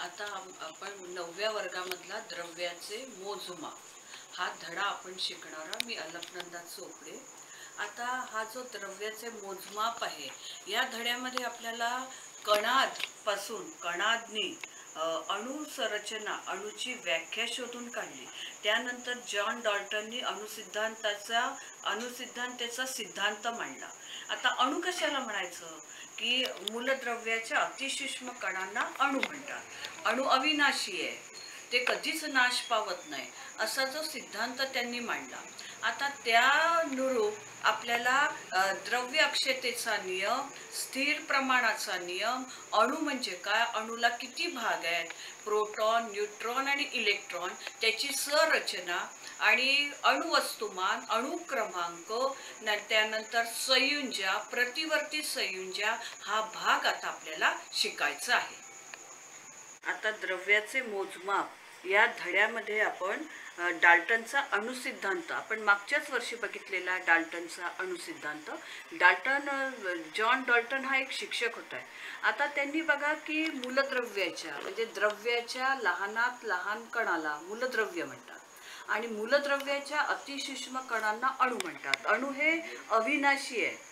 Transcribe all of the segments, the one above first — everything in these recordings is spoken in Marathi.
आता आपण 9व्या वर्गामधला द्रव्याचे मोजमाप हा धडा आपण शिकणार मी अलकनंदा चोपडे. आता हा जो द्रव्याचे मोजमाप आहे या धड्यामध्ये आपल्याला कणादनी अणु संरचना अणुची व्याख्या शोधून काढली. त्यानंतर जॉन डॉल्टननी अणुसिद्धांताचा सिद्धांत मांडला. आता अणु कशाला म्हणायचं की मूलद्रव्याच्या अतिसूक्ष्म कणांना अणु म्हणतात. अणु अविनाशी आहे, ते कधीच नाश पावत नाही असा जो सिद्धांत त्यांनी मांडला. आता त्यानुरूप आपल्याला द्रव्य अक्षयतेचा नियम, स्थिर प्रमाणाचा नियम, अणु म्हणजे काय, अणुला किती भाग आहेत, प्रोटॉन, न्यूट्रॉन आणि इलेक्ट्रॉन, त्याची संरचना आणि अणुवस्तुमान, अणु क्रमांक, त्यानंतर संयुजा, प्रतिवर्ती संयुजा हा भाग आता आपल्याला शिकायचा आहे. आता द्रव्याचे मोजमाप या धड्यामध्ये आपण डाल्टनचा अणुसिद्धांत, आपण मागच्याच वर्षी बघितलेला डाल्टनचा अणुसिद्धांत. जॉन डॉल्टन हा एक शिक्षक होता. आता त्यांनी बघा की मूलद्रव्याच्या म्हणजे द्रव्याच्या लहानात लहान कणाला मूलद्रव्य म्हणतात आणि मूलद्रव्याच्या अतिसूक्ष्म कणांना अणु म्हणतात. अणु हे अविनाशी आहे,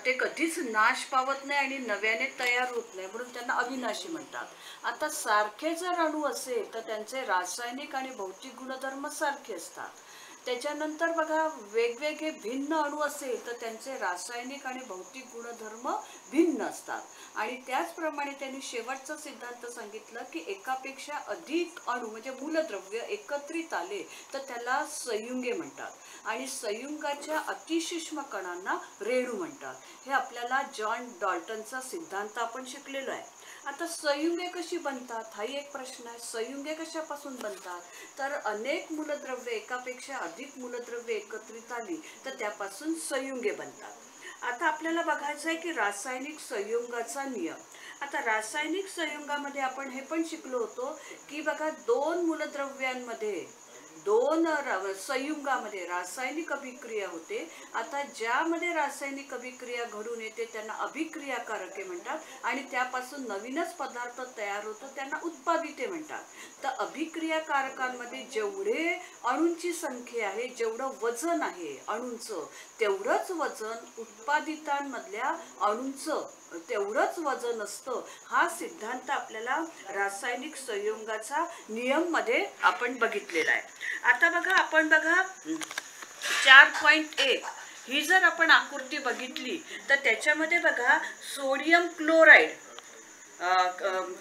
ते कधीच नाश पावत नाही आणि नव्याने तयार होत नाही, म्हणून त्यांना अविनाशी म्हणतात. आता सारखे जर अणु असेल तर त्यांचे रासायनिक आणि भौतिक गुणधर्म सारखे असतात. त्याच्यानंतर बघा वेगवेगळे भिन्न अणु असेल तर त्यांचे रासायनिक आणि भौतिक गुणधर्म भिन्न असतात. आणि त्याचप्रमाणे त्यांनी शेवटचा सिद्धांत सांगितलं की एकापेक्षा अधिक अणु म्हणजे मूलद्रव्य एकत्रित आले तर त्याला संयुगे म्हणतात आणि संयुगाच्या अतिसूक्ष्म कणांना रेणू म्हणतात. हे आपल्याला जॉन डॉल्टनचा सिद्धांत आपण शिकलेलो आहे. आता संयुगे कशी बनतात हाही एक प्रश्न आहे. संयुगे कशापासून बनतात तर अनेक मूलद्रव्य एकापेक्षा अधिक मूलद्रव्य एकत्रित आली तर त्यापासून संयुगे बनतात. आता आपल्याला बघायचं आहे की रासायनिक संयुगाचा नियम. आता रासायनिक संयुगामध्ये आपण हे पण शिकलो होतो की बघा दोन मूलद्रव्यांमध्ये दोन संयुगामध्ये रासायनिक अभिक्रिया होते. आता ज्यामध्ये रासायनिक अभिक्रिया घडून येते त्यांना अभिक्रियाकारके म्हणतात आणि त्यापासून नवीनच पदार्थ तयार होतो त्यांना उत्पादिते म्हणतात. तर अभिक्रियाकारकांमध्ये जेवढे अणूंची संख्या आहे, जेवढं वजन आहे अणूंचं तेवढंच वजन उत्पादितांमधल्या अणूंचं तेवढंच वजन असतं. हा सिद्धांत आपल्याला रासायनिक संयुगाचा नियम मध्ये आपण बघितलेला आहे. आता बघा आपण 4.1 ही जर आपण आकृती बघितली तर त्याच्यामध्ये बघा सोडियम क्लोराईड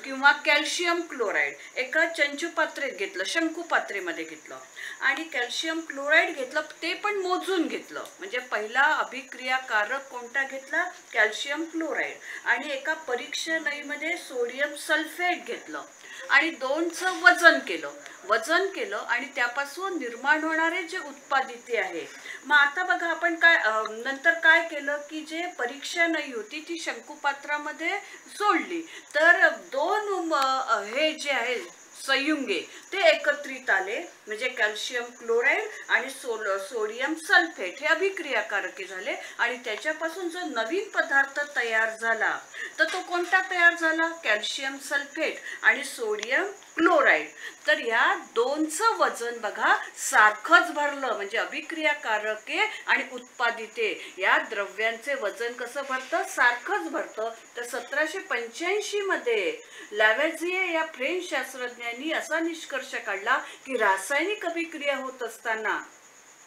किंवा कॅल्शियम क्लोराईड एका चंचुपात्रेत घेतलं, शंकुपात्रेमध्ये घेतलं आणि कॅल्शियम क्लोराईड घेतलं, ते पण मोजून घेतलं. म्हणजे पहिला अभिक्रियाकारक कोणता घेतला, कॅल्शियम क्लोराईड, आणि एका परीक्षा नळीमध्ये सोडियम सल्फेट घेतलं आणि दोनचं वजन केलं आणि त्यापासून निर्माण होणारे जे उत्पादिते आहे. मग आता बघा आपण नंतर काय केलं की जे परीक्षा नळी होती ती शंकुपात्रामध्ये सोडली तर दोन हे जे आहे संयुगे ते एकत्रित आले म्हणजे कॅल्शियम क्लोराईड आणि सोडियम सल्फेट हे अभिक्रियाकारके झाले आणि त्याच्यापासून जो नवीन पदार्थ तयार झाला तर तो कोणता तयार झाला, कॅल्शियम सल्फेट आणि सोडियम क्लोराईड. तर या दोनचं वजन बघा सारखंच भरलं म्हणजे अभिक्रियाकारके आणि उत्पादिते या द्रव्यांचे वजन कसं भरतं, सारखंच भरतं. तर 1785 मध्ये लॅव्हेझिये या फ्रेंच शास्त्रज्ञांनी असा निष्कर्ष काढला की रासायनिक अभिक्रिया होत असताना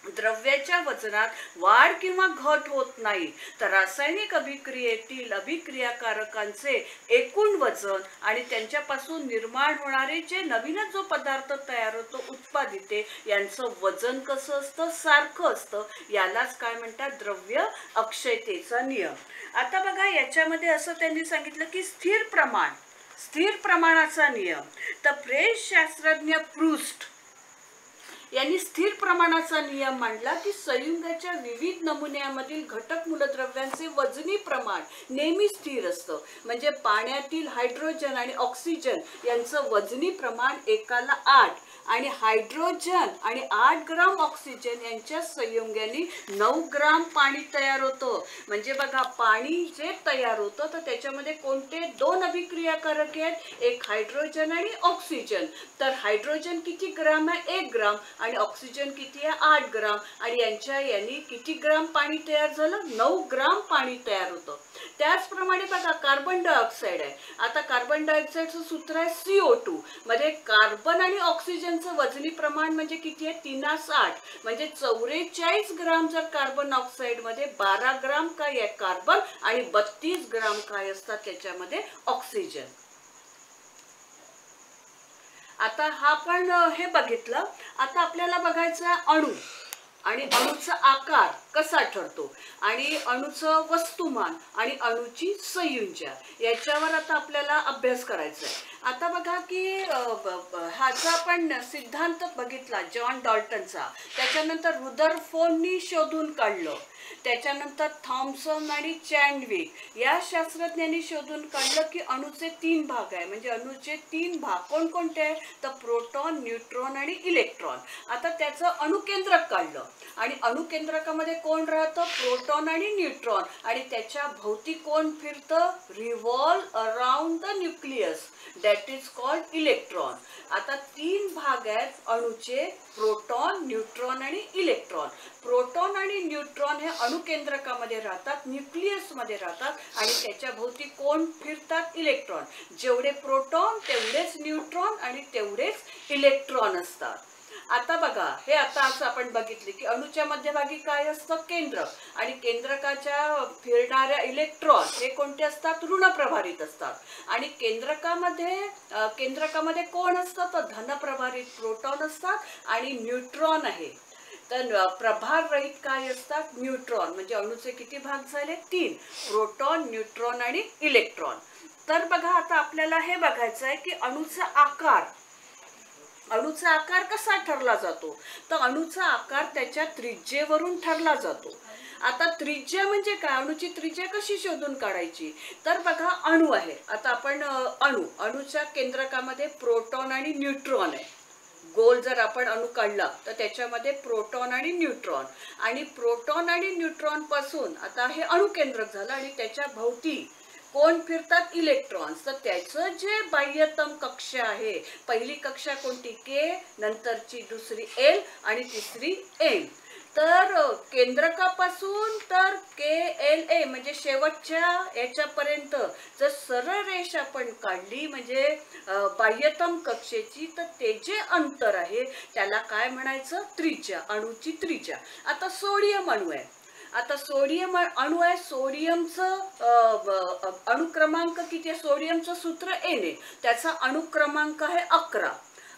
द्रव्याच्या वजनात वाढ किंवा घट होत नाही, तर रासायनिक अभिक्रियेतील अभिक्रियाकारकांचे एकूण वजन आणि त्यांच्यापासून निर्माण होणारे जे नवीनच जो पदार्थ तयार होतो उत्पादिते यांचं वजन कसं असतं, सारखं असतं. यालाच काय म्हणतात, द्रव्य अक्षयतेचा नियम. आता बघा याच्यामध्ये असं त्यांनी सांगितलं की स्थिर प्रमाणाचा नियम. तर फ्रेंच शास्त्रज्ञ प्रूस्ट यांनी स्थिर प्रमाणाचा नियम मांडला की संयुगाच्या विविध नमुन्यामधील घटक मूलद्रव्यांचे वजनी प्रमाण नेहमी स्थिर असतं. म्हणजे पाण्यातील हायड्रोजन आणि ऑक्सिजन यांचं वजनी प्रमाण एकाला 8 आणि हायड्रोजन आणि 8 ग्राम ऑक्सिजन यांच्या संयोगाने 9 ग्राम पाणी तयार होतं. म्हणजे बघा, पाणी जे तयार होतं तर त्याच्यामध्ये कोणते दोन अभिक्रियाकारक आहेत, एक हायड्रोजन आणि ऑक्सिजन. तर हायड्रोजन किती ग्राम आहे, 1 ग्राम, आणि ऑक्सिजन किती आहे, 8 ग्राम, आणि यांच्या यांनी किती ग्राम पाणी तयार झालं, 9 ग्राम पाणी तयार होतं. त्याचप्रमाणे बघा, कार्बन डायऑक्साईड आहे. आता कार्बन डायऑक्साईडचं सूत्र आहे CO2. मध्ये कार्बन आणि ऑक्सिजनचं वजनी प्रमाण म्हणजे किती आहे, 3:8. म्हणजे 44 ग्राम जर कार्बन ऑक्साईड मध्ये 12 ग्राम काय आहे कार्बन आणि 32 ग्राम काय असतात त्याच्यामध्ये ऑक्सिजन. आता हा पण हे बघितलं. आता आपल्याला बघायचं अणू आणि अणूचा आकार कसा ठरतो आणि अणूचं वस्तुमान आणि अणूची संयोजन याच्यावर आता आपल्याला अभ्यास करायचा आहे. आता बघा की ह्याचा आपण सिद्धांत बघितला जॉन डॉल्टनचा, त्याच्यानंतर रुदरफोर्डनी शोधून काढलं, त्याच्यानंतर थॉम्सन आणि चॅडविक या शास्त्रज्ञांनी शोधून काढलं की अणूचे 3 भाग आहे. म्हणजे अणूचे 3 भाग कोणकोणते आहेत, तर प्रोटॉन, न्यूट्रॉन आणि इलेक्ट्रॉन. आता त्याचं अणुकेंद्रक काढलं आणि अणुकेंद्रकामध्ये कोण राहतं, प्रोटॉन आणि न्यूट्रॉन, आणि त्याच्या भोवती कोण फिरतं, revolve around the nucleus, that is called electron. आता 3 भाग आहेत अणूचे, प्रोटॉन, न्यूट्रॉन आणि इलेक्ट्रॉन. प्रोटॉन आणि न्यूट्रॉन हे अणुकेंद्रकामध्ये राहतात, न्यूक्लियसमध्ये राहतात, आणि त्याच्या भोवती कोण फिरतात, इलेक्ट्रॉन. जेवढे प्रोटॉन तेवढेच न्यूट्रॉन आणि तेवढेच इलेक्ट्रॉन असतात. आता बघा, हे आता असं आपण बघितले की अणूच्या मध्यभागी काय असतं, केंद्रक, आणि केंद्रकाच्या फिरणाऱ्या इलेक्ट्रॉन हे कोणते असतात, ऋणप्रभारित असतात. आणि केंद्रकामध्ये कोण असतं, तर धनप्रभारित प्रोटॉन असतात, आणि न्यूट्रॉन आहे तर प्रभार रहित काय असतात, न्यूट्रॉन. म्हणजे अणूचे किती भाग झाले, 3, प्रोटॉन, न्यूट्रॉन आणि इलेक्ट्रॉन. तर बघा, आता आपल्याला हे बघायचं आहे की अणूचा आकार कसा ठरला जातो, तर अणूचा आकार त्याच्या त्रिज्येवरून ठरला जातो. आता त्रिज्या म्हणजे काय, अणूची त्रिज्या कशी शोधून काढायची, तर बघा, अणू आहे. आता आपण अणूच्या केंद्रकामध्ये प्रोटॉन आणि न्यूट्रॉन आहे. गोल जर आपण अणू काढला तर त्याच्यामध्ये प्रोटॉन आणि न्यूट्रॉन, आणि प्रोटॉन आणि न्यूट्रॉन पासून आता हे अणुकेंद्रक झालं, आणि त्याच्या भोवती कोण फिरतात, इलेक्ट्रॉन्स. तर त्याचं जे बाह्यतम कक्षा आहे, पहिली कक्षा कोणती, के, नंतरची दुसरी एल आणि तिसरी एम. तर केंद्रकापासून तर KLA म्हणजे शेवटच्या याच्यापर्यंत जर सरळ रेष आपण काढली म्हणजे बाह्यतम कक्षेची, तर ते जे अंतर आहे त्याला काय म्हणायचं, त्रिज्या, अणूची त्रिज्या. आता सोडियम अणू आहे. आता सोडियम अणू आहे, सोडियमचं अणुक्रमांक किती आहे, सोडियमचं सूत्र N आहे, त्याचा अणुक्रमांक आहे 11.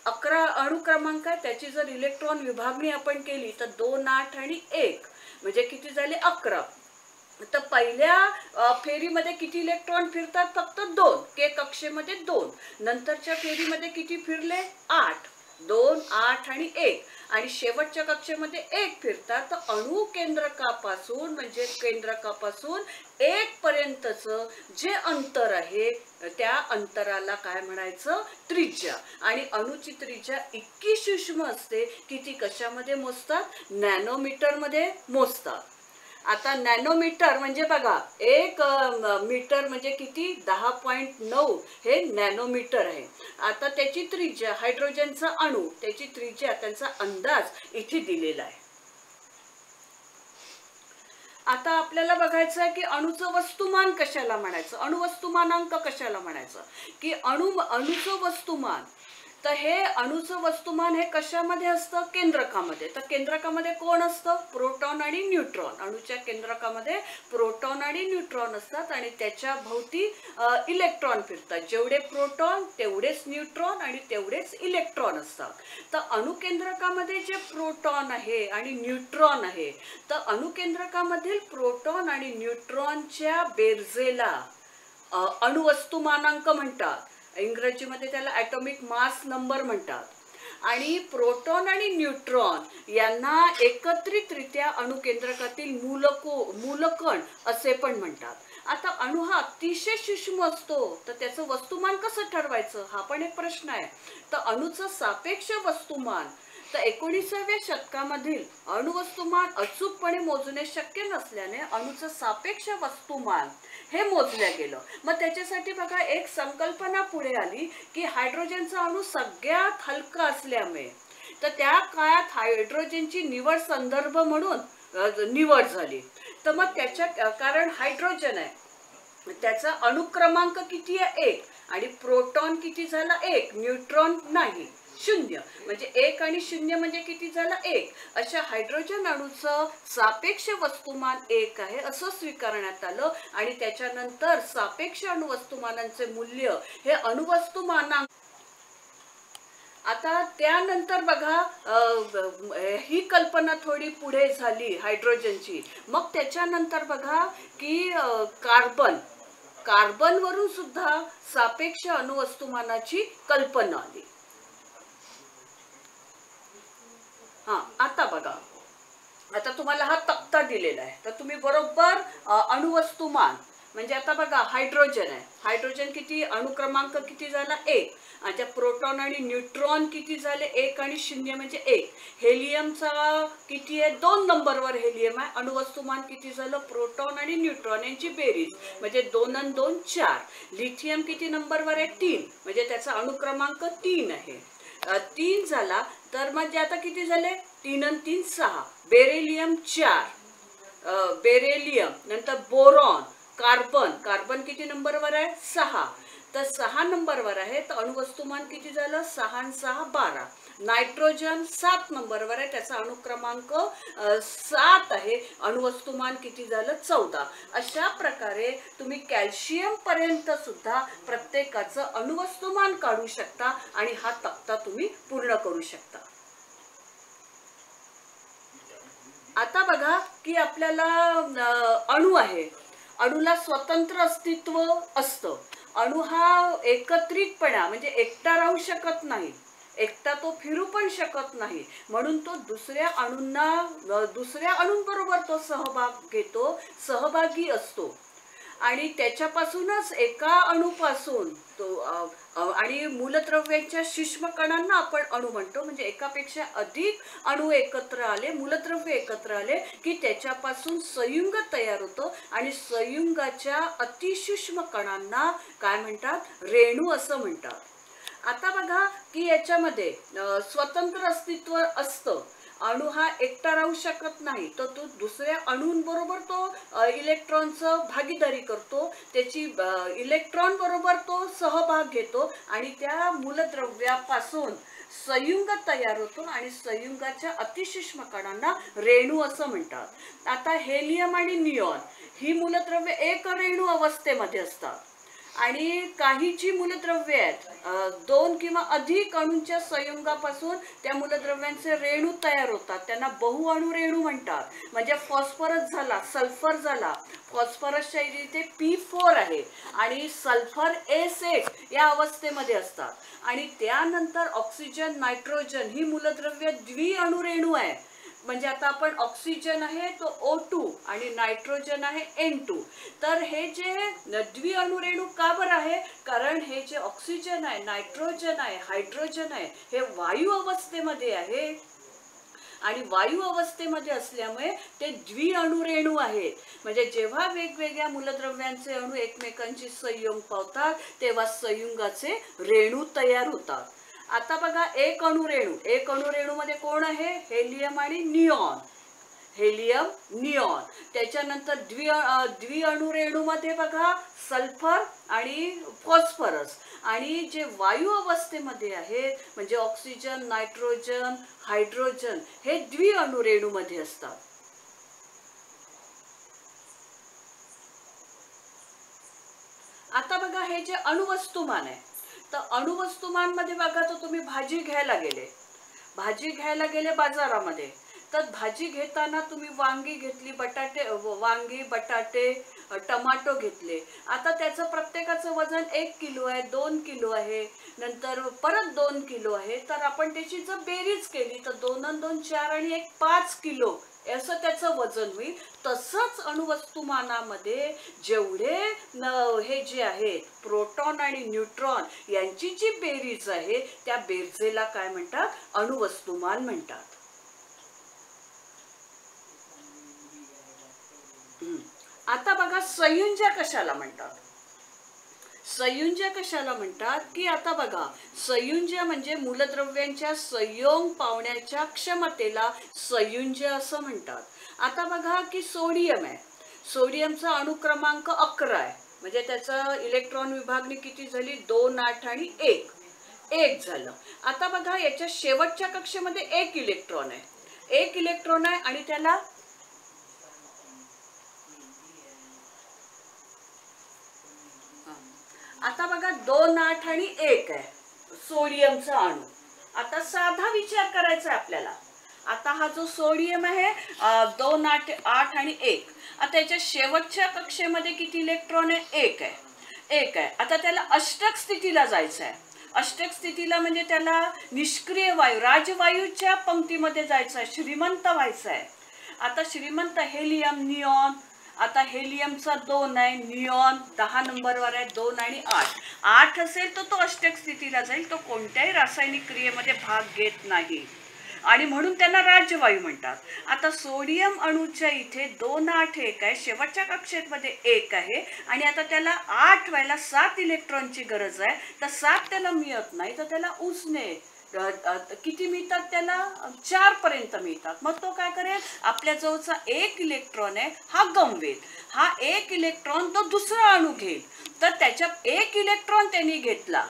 11 अणुक्रमांक आहे. त्याची जर इलेक्ट्रॉन विभागणी आपण केली तर 2, 8 आणि 1 म्हणजे किती झाले, 11. तर पहिल्या फेरीमध्ये किती इलेक्ट्रॉन फिरतात, फक्त 2, के कक्षेमध्ये 2. नंतरच्या फेरीमध्ये किती फिरले, 8, 2, 8 आणि 1, आणि शेवटच्या कक्षेमध्ये 1 फिरतात. तर अणु केंद्रकापासून म्हणजे केंद्रकापासून 1 पर्यंतचं जे अंतर आहे त्या अंतराला काय म्हणायचं, त्रिज्या. आणि अणुची त्रिज्या इतकी सूक्ष्म असते की ती कशामध्ये मोजतात, नॅनोमीटर मध्ये मोजतात. आता नॅनोमीटर म्हणजे बघा, 1 मीटर म्हणजे किती, 10.9 हे नॅनोमीटर आहे. आता त्याची त्रिज्या, हायड्रोजनचा अणू, त्याची त्रिज्या, त्यांचा अंदाज इथे दिलेला आहे. आता आपल्याला बघायचं आहे की अणूचं वस्तुमान कशाला म्हणायचं, अणुवस्तुमानांक कशाला म्हणायचं, की अणूचं वस्तुमान. तर हे अणूचं वस्तुमान हे कशामध्ये असतं, केंद्रकामध्ये. तर केंद्रकामध्ये कोण असतं, प्रोटॉन आणि न्यूट्रॉन. अणूच्या केंद्रकामध्ये प्रोटॉन आणि न्यूट्रॉन असतात, आणि त्याच्या भोवती इलेक्ट्रॉन फिरतात. जेवढे प्रोटॉन तेवढेच न्यूट्रॉन आणि तेवढेच इलेक्ट्रॉन असतात. तर अणुकेंद्रकामध्ये जे प्रोटॉन आहे आणि न्यूट्रॉन आहे, तर अणुकेंद्रकामधील प्रोटॉन आणि न्यूट्रॉनच्या बेरजेला अणुवस्तुमानांक म्हणतात. इंग्रजीमध्ये त्याला ॲटॉमिक मास नंबर म्हणतात. आणि प्रोटॉन आणि न्यूट्रॉन यांना एकत्रितरित्या अणुकेंद्रकातील मूलकण असे पण म्हणतात. आता अणु हा अतिशय सूक्ष्म असतो, तर त्याचं वस्तुमान कसं ठरवायचं हा पण एक प्रश्न आहे. तर अणुचं सापेक्ष वस्तुमान, तर 19व्या शतकामधील अणुवस्तुमान अचूकपणे मोजणे शक्य नसल्याने अणुचं सापेक्ष वस्तुमान हे मोजलं गेलं. मग त्याच्यासाठी बघा एक संकल्पना पुढे आली की हायड्रोजनचा अणु सगळ्यात हलका असल्यामुळे तर त्या काळात हायड्रोजनची निवड संदर्भ म्हणून निवड झाली. तर मग त्याच्या कारण हायड्रोजन आहे, त्याचा अणुक्रमांक किती आहे 1 आणि प्रोटॉन किती झाला 1, न्यूट्रॉन नाही 0, म्हणजे 1 आणि 0 म्हणजे किती झाला 1. अशा हायड्रोजन अणूचं सापेक्ष वस्तुमान 1 आहे असं स्वीकारण्यात आलं. आणि त्याच्यानंतर सापेक्ष अणुवस्तुमानांचे मूल्य हे अणुवस्तुमानांक. आता त्यानंतर बघा ही कल्पना थोडी पुढे झाली हायड्रोजनची. मग त्याच्यानंतर बघा की कार्बन वरून सुद्धा सापेक्ष अणुवस्तुमानाची कल्पना आली. आता बघा, आता तुम्हाला हा तक्ता दिलेला आहे, तर तुम्ही बरोबर अणुवस्तुमान म्हणजे आता बघा हायड्रोजन आहे, हायड्रोजन किती अणुक्रमांक किती झाला 1. आता प्रोटॉन आणि न्यूट्रॉन किती झाले 1 आणि 0 म्हणजे 1. हेलियमचा किती आहे 2 नंबरवर हेलियम आहे, अणुवस्तुमान किती झालं प्रोटॉन आणि न्यूट्रॉन यांची बेरीज म्हणजे 2 आणि 2 4. लिथियम किती नंबरवर आहे 3, म्हणजे त्याचा अणुक्रमांक 3 आहे. 3 झाला तर म्हणजे आता किती झाले 3 आणि 3 6. बेरिलियम 4, बेरिलियम नंतर बोरॉन, कार्बन किती नंबरवर आहे 6, तर 6 नंबरवर आहे. तर अणुवस्तुमान किती झालं 6 आणि 6 12. नायट्रोजन 7 नंबरवर आहे, त्याचा अणुक्रमांक 7 आहे, अणुवस्तुमान किती झालं 14. अशा प्रकारे तुम्ही कॅल्शियम पर्यंत सुद्धा प्रत्येकाचं अणुवस्तुमान काढू शकता आणि हा तक्ता तुम्ही पूर्ण करू शकता. आता बघा की आपल्याला अणु आहे, अणुला स्वतंत्र अस्तित्व असतं. अणु हा एकत्रितपणा म्हणजे एकटा राहू शकत नाही, एकटा तो फिरू पण शकत नाही, म्हणून तो दुसऱ्या अणूंबरोबर तो सहभागी असतो. आणि त्याच्यापासूनच एका अणुपासून तो आणि मूलद्रव्यांच्या सूक्ष्म कणांना आपण अणु म्हणतो. म्हणजे एकापेक्षा अधिक अणु एकत्र आले, मूलद्रव्य एकत्र आले की त्याच्यापासून संयुग तयार होतो आणि संयुगाच्या अतिसूक्ष्म कणांना काय म्हणतात, रेणू असं म्हणतात. आता बघा की याच्यामध्ये स्वतंत्र अस्तित्व असतं. अणु हा एकटा राहू शकत नाही, तर तो दुसऱ्या अणूंबरोबर तो इलेक्ट्रॉनचं भागीदारी करतो, त्याची इलेक्ट्रॉन बरोबर तो सहभाग घेतो आणि त्या मूलद्रव्यापासून संयुग तयार होतो आणि संयुगाच्या अतिसूक्ष्म कणांना रेणू असं म्हणतात. आता हेलियम आणि निऑन ही मूलद्रव्य एक रेणू अवस्थेमध्ये असतात आणि काही जी मूलद्रव्ये आहेत 2 किंवा अधिक अणूंच्या संयुगापासून त्या मूलद्रव्यांचे रेणू तयार होतात, त्यांना बहुअणू रेणू म्हणतात. म्हणजे फॉस्फरस झाला, सल्फर झाला, फॉस्फरसच्या इथे P4 आहे आणि सल्फर S1 या अवस्थेमध्ये असतात. आणि त्यानंतर ऑक्सिजन, नायट्रोजन ही मूलद्रव्य द्विअणू रेणू आहे. म्हणजे आता आपण ऑक्सिजन आहे तो O2 आणि नायट्रोजन आहे N2. तर हे जे द्विअणू रेणू का बरं आहे, कारण हे जे ऑक्सिजन आहे, नायट्रोजन आहे, हायड्रोजन आहे हे वायू अवस्थेमध्ये आहे आणि वायू अवस्थेमध्ये असल्यामुळे ते द्विअणू रेणू आहेत. म्हणजे जेव्हा वेगवेगळ्या मूलद्रव्यांचे अणू एकमेकांची संयोग पावतात तेव्हा संयुगाचे रेणू तयार होतात. आता बघा एक अणुरेणू मध्ये कोण आहे, हेलियम आणि निऑन, त्याच्यानंतर द्विअणुरेणू मध्ये बघा सल्फर आणि फॉस्फरस. आणि जे वायू अवस्थेमध्ये आहेत म्हणजे ऑक्सिजन, नायट्रोजन, हायड्रोजन हे द्विअणुरेणू मध्ये असतात. आता बघा हे जे अणुवस्तुमान आहे, तर अणुवस्तुमान मध्ये बघा तो तुम्ही भाजी घ्यायला गेले बाजारामध्ये, तर भाजी घेताना तुम्ही वांगी घेतली, वांगी बटाटे टमाटो घेतले, आता त्याचं प्रत्येकाचं वजन 1 किलो आहे, 2 किलो आहे, नंतर परत 2 किलो आहे, तर आपण त्याची जर बेरीज केली तर 2 आणि 2 4 आणि 1 5 किलो असं त्याचं वजन होईल. तसंच अणुवस्तुमानामध्ये जेवढे हे जे आहेत प्रोटॉन आणि न्यूट्रॉन यांची जी बेरीज आहे त्या बेरजेला काय म्हणतात? अणुवस्तुमान म्हणतात. आता बघा संयुज्या कशाला म्हणतात? संयुज्या कशाला म्हणतात की आता बघा, संयुज्य म्हणजे मूलद्रव्यांच्या संयोग पावण्याच्या क्षमतेला संयुज्य असं म्हणतात. आता बघा की सोडियम आहे, सोडियमचा अणुक्रमांक 11 आहे, म्हणजे त्याचा इलेक्ट्रॉन विभागणी किती झाली? 2 8 आणि 1 झालं. आता बघा याच्या शेवटच्या कक्षेमध्ये 1 इलेक्ट्रॉन आहे, 1 इलेक्ट्रॉन आहे आणि त्याला आता बघा 2 8 आणि 1 आहे सोडियमचा अणू. आता साधा विचार करायचा आपल्याला. आता हा जो सोडियम आहे 2 8 8 आणि 1, आता त्याच्या शेवटच्या कक्षेमध्ये किती इलेक्ट्रॉन आहे? 1 आहे. आता त्याला अष्टक स्थितीला जायचं आहे. अष्टक स्थितीला म्हणजे त्याला निष्क्रिय वायू राजवायूच्या पंक्तीमध्ये जायचं आहे, श्रीमंत व्हायचं आहे. आता श्रीमंत हेलियम निऑन, आता हेलियमचा 2 आहे, निऑन 10 नंबरवर आहे, 2 आणि 8 असेल तर तो अष्टक स्थितीला जाईल, तो कोणत्याही रासायनिक क्रियेमध्ये भाग घेत नाही आणि म्हणून त्यांना राज्यवायू म्हणतात. आता सोडियम अणूच्या इथे 2 8 1 आहे, शेवटच्या कक्षेमध्ये 1 आहे आणि आता त्याला 8 व्हायला 7 इलेक्ट्रॉनची गरज आहे, तर 7 त्याला मिळत नाही, तर त्याला उसने किती मिळतात? त्याला 4 पर्यंत मिळतात. मग तो काय करेल? आपल्या जवळचा 1 इलेक्ट्रॉन आहे हा गमवेल, हा 1 इलेक्ट्रॉन तो दुसरा अणू घेईल, तर त्याच्या 1 इलेक्ट्रॉन त्यांनी घेतला,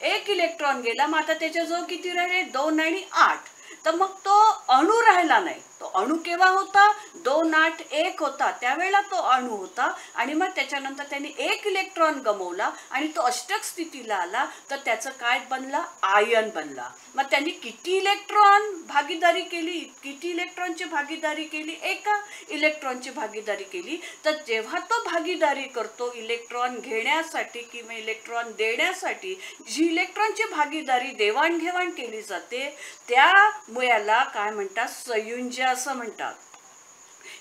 1 इलेक्ट्रॉन गेला, मग आता त्याच्याजवळ किती राहिले? 2 आणि 8, तर मग तो अणू राहिला नाही. तो अणू केव्हा होता? 2 8 1 होता, त्यावेळेला तो अणू होता आणि मग त्याच्यानंतर त्यांनी 1 इलेक्ट्रॉन गमवला आणि तो अष्टक स्थितीला आला, तर त्याचं काय बनला? आयन बनला. मग त्यांनी किती इलेक्ट्रॉन भागीदारी केली? किती इलेक्ट्रॉनची भागीदारी केली? 1 इलेक्ट्रॉनची भागीदारी केली. तर जेव्हा तो भागीदारी करतो इलेक्ट्रॉन घेण्यासाठी किंवा इलेक्ट्रॉन देण्यासाठी, जी इलेक्ट्रॉनची भागीदारी देवाणघेवाण केली जाते त्या याला काय म्हणतात? संयुज्य असं म्हणतात.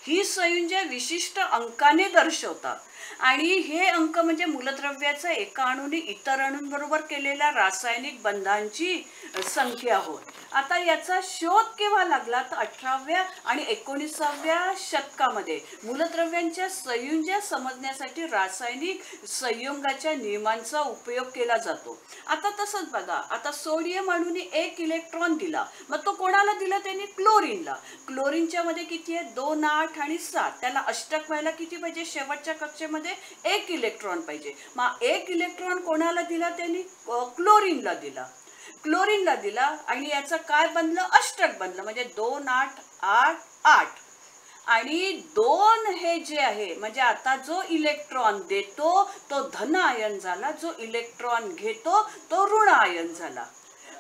ही संयुज्य विशिष्ट अंकाने दर्शवतात आणि हे अंक म्हणजे मूलद्रव्याचा एका अणूने इतर अणूंबरोबर केलेल्या रासायनिक बंधांची संख्या होय. आता याचा शोध केव्हा लागला? तर 18व्या आणि 19व्या शतकामध्ये मूलद्रव्यांच्या संयुज्या समजण्यासाठी रासायनिक संयोगाच्या नियमांचा उपयोग केला जातो. आता तसंच बघा, आता सोडियम अणूने 1 इलेक्ट्रॉन दिला, मग तो कोणाला दिला? त्यांनी क्लोरीनला. क्लोरीनच्या मध्ये किती आहे? 2 8 आणि 7, त्याला अष्टक व्हायला किती पाहिजे? शेवटच्या कक्षेमध्ये 1 इलेक्ट्रॉन पाहिजे. मग 1 इलेक्ट्रॉन कोणाला दिला? त्यांनी क्लोरीनला दिला आणि याचं काय बनलं? अष्टक बनलं, म्हणजे 2 8 8 8 आणि 2 हे जे आहे म्हणजे आता जो इलेक्ट्रॉन देतो तो धन आयन झाला, जो इलेक्ट्रॉन घेतो तो ऋण आयन झाला.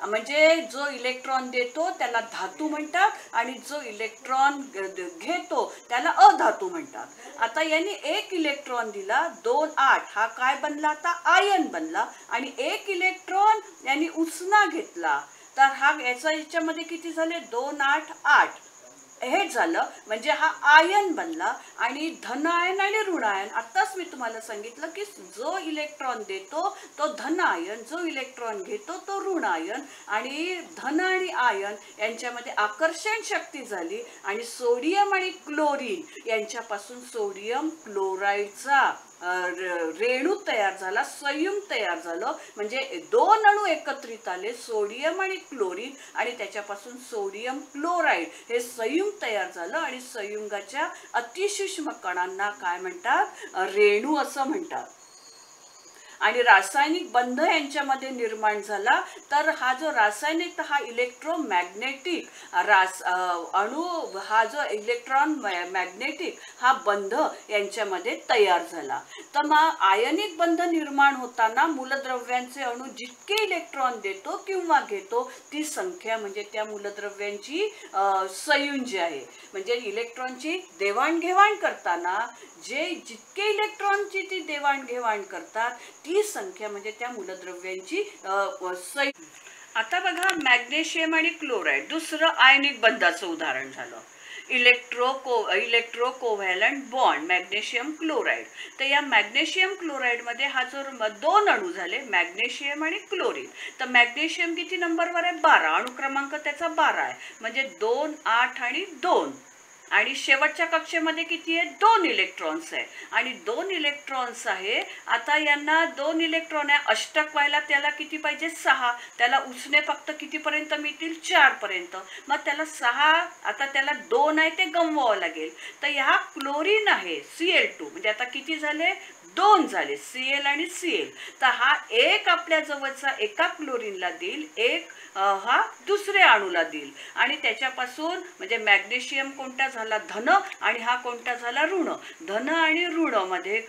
म्हणजे जो इलेक्ट्रॉन देतो त्याला धातू म्हणतात आणि जो इलेक्ट्रॉन घेतो त्याला अधातू म्हणतात. आता यांनी 1 इलेक्ट्रॉन दिला, 2 8 हा काय बनला? आता आयन बनला आणि 1 इलेक्ट्रॉन यांनी उचना घेतला, तर हा याच्यामध्ये किती झाले? 2 8 8 हे झालं, म्हणजे हा आयन बनला आणि धन आयन आणि ऋण आयन. आताच मी तुम्हाला सांगितलं की जो इलेक्ट्रॉन देतो तो धन आयन, जो इलेक्ट्रॉन घेतो तो ऋण आयन, आणि धन आणि आयन यांच्यामध्ये आकर्षण शक्ती झाली आणि सोडियम आणि क्लोरीन यांच्यापासून सोडियम क्लोराईडचा रेणू तयार झाला, संयुग तयार झालं, म्हणजे 2 अणू एकत्रित आले, सोडियम आणि क्लोरीन, आणि त्याच्यापासून सोडियम क्लोराईड हे संयुग तयार झालं आणि संयुगाच्या अतिसूक्ष्म कणांना काय म्हणतात? रेणू असं म्हणतात. आणि रासायनिक बंध यांच्यामध्ये निर्माण झाला, तर हा जो रासायनिक हा इलेक्ट्रोमॅग्नेटिक अणू हा जो इलेक्ट्रॉन मॅग्नेटिक हा बंध यांच्यामध्ये तयार झाला. तर मग आयनिक बंध निर्माण होताना मूलद्रव्यांचे अणू जितके इलेक्ट्रॉन देतो किंवा घेतो ती संख्या म्हणजे त्या मूलद्रव्यांची संयुज्य आहे. म्हणजे इलेक्ट्रॉनची देवाणघेवाण करताना जितके इलेक्ट्रॉनची ती देवाणघेवाण करतात ती संख्या म्हणजे त्या मूलद्रव्यांची आता बघा, मॅग्नेशियम आणि क्लोराईड दुसरं आयनिक बंधाचं उदाहरण झालं. Electro covalent bond magnesium chloride. तर या मॅग्नेशियम क्लोराईड मध्ये हा जो 2 अणू झाले मॅग्नेशियम आणि क्लोरीन. तर मॅग्नेशियम किती नंबरवर आहे? 12. अणु क्रमांक त्याचा 12 आहे. म्हणजे 2, 8 आणि 2. आणि शेवटच्या कक्षेमध्ये किती आहे? 2 इलेक्ट्रॉन्स आहे. आणि 2 इलेक्ट्रॉन्स आहे. आता यांना 2 इलेक्ट्रॉन आहे, अष्टक व्हायला त्याला किती पाहिजे? 6. त्याला उसने फक्त कितीपर्यंत मिळतील? 4 पर्यंत. मग त्याला 6, आता त्याला 2 आहे ते गमवावं लागेल. तर ह्या क्लोरीन आहे Cl2, म्हणजे आता किती झाले? 2 झाले, Cl आणि Cl. तर हा एक आपल्या जवळचा एका क्लोरीनला देईल, एक हा दुसऱ्या अणूला देईल. आणि त्याच्यापासून म्हणजे मॅग्नेशियम कोणता झाला? धन, आणि हा कोणता झाला? ऋण. धन आणि ऋण मध्ये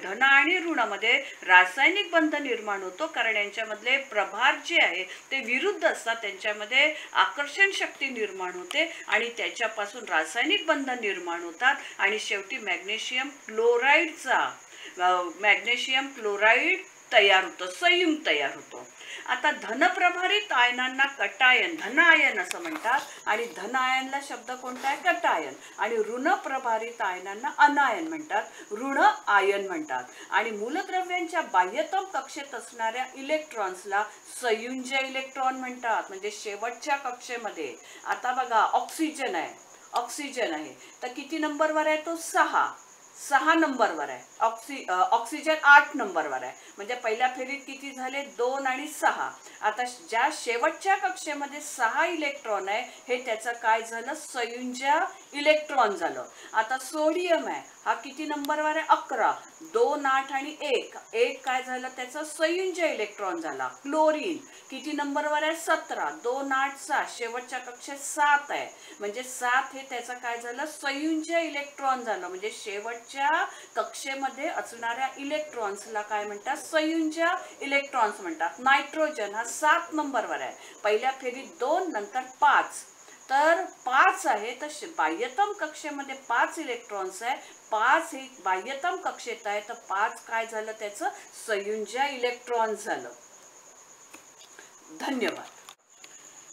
धन आणि ऋण मध्ये रासायनिक बंध निर्माण होतो, कारण यांच्यामधले प्रभार जे आहे ते विरुद्ध असतात. त्यांच्यामध्ये आकर्षण शक्ती निर्माण होते आणि त्याच्यापासून रासायनिक बंध निर्माण होतात. आणि शेवटी मॅग्नेशियम क्लोराईड तयार होतो, संयुग तयार होतो. आता धनप्रभारित आयनांना कटायन, धन आयन असं म्हणतात. आणि धन आयनला शब्द कोणता आहे? कटायन. आणि ऋण प्रभारित आयनांना अनायन म्हणतात, ऋण आयन म्हणतात. आणि मूलद्रव्यांच्या बाह्यतम कक्षेत असणाऱ्या इलेक्ट्रॉन्सला संयुज्य इलेक्ट्रॉन म्हणतात, म्हणजे शेवटच्या कक्षेमध्ये. आता बघा, ऑक्सिजन आहे. तर किती नंबरवर आहे तो? 6 नंबरवर आहे. ऑक्सिजन 8 नंबरवर आहे. म्हणजे पहिल्या फेरीत किती झाले? 2 आणि 6. आता ज्या शेवटच्या कक्षेमध्ये 6 इलेक्ट्रॉन आहे हे त्याचं काय झालं? संयुज्य इलेक्ट्रॉन झालं. आता सोडियम आहे, हा किती नंबरवर आहे? 11. 2, 8 आणि 1 काय झालं? त्याचं संयुज्य इलेक्ट्रॉन झाला. क्लोरीन किती नंबरवर आहे? 17. 2, 8, 6. शेवटच्या कक्षेत 7 आहे, म्हणजे 7 हे त्याचं काय झालं? संयुज्य इलेक्ट्रॉन झालं. म्हणजे शेवटच्या कक्षेमध्ये असणाऱ्या इलेक्ट्रॉन्सला काय म्हणतात? संयुज्य इलेक्ट्रॉन्स म्हणतात. नायट्रोजन हा 7 नंबरवर आहे. पहिल्या फेरीत 2, नंतर 5. तर 5 आहे. तर बाह्यतम कक्षेमध्ये 5 इलेक्ट्रॉन्स आहे. 5 हे बाह्यतम कक्षेत आहे, तर 5 काय झालं? त्याचं संयुज्य इलेक्ट्रॉन झालं. धन्यवाद.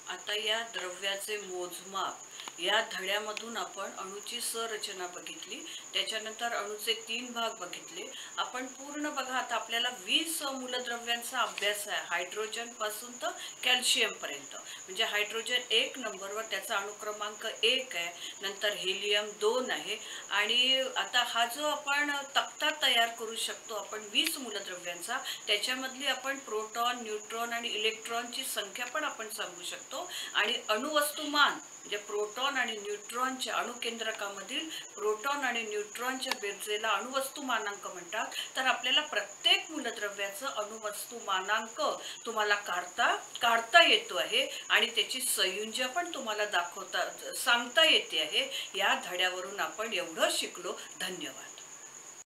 आता या द्रव्याचे मोजमाप या धड्यामधून आपण अणूची संरचना बघितली, त्याच्यानंतर अणूचे 3 भाग बघितले आपण पूर्ण. बघा, आता आपल्याला 20 मूलद्रव्यांचा अभ्यास आहे, हायड्रोजन पासून तर कॅल्शियम पर्यंत. म्हणजे हायड्रोजन 1 नंबरवर, त्याचा अणुक्रमांक 1 आहे. नंतर हेलियम 2 आहे. आणि आता हा जो आपण तक्ता तयार करू शकतो आपण 20 मूलद्रव्यांचा, त्याच्यामधली आपण प्रोटॉन, न्यूट्रॉन आणि इलेक्ट्रॉनची संख्या पण आपण सांगू शकतो. आणि अणुवस्तुमान म्हणजे प्रोटॉन आणि न्यूट्रॉनच्या अणुकेंद्रकामधील प्रोटॉन आणि न्यूट्रॉनच्या बेरजेला अणुवस्तुमानांक म्हणतात. तर आपल्याला प्रत्येक मूलद्रव्याचं अणुवस्तुमानांक तुम्हाला काढता येतो आहे आणि त्याची संयुज्य पण तुम्हाला सांगता येते आहे. या धड्यावरून आपण एवढं शिकलो. धन्यवाद.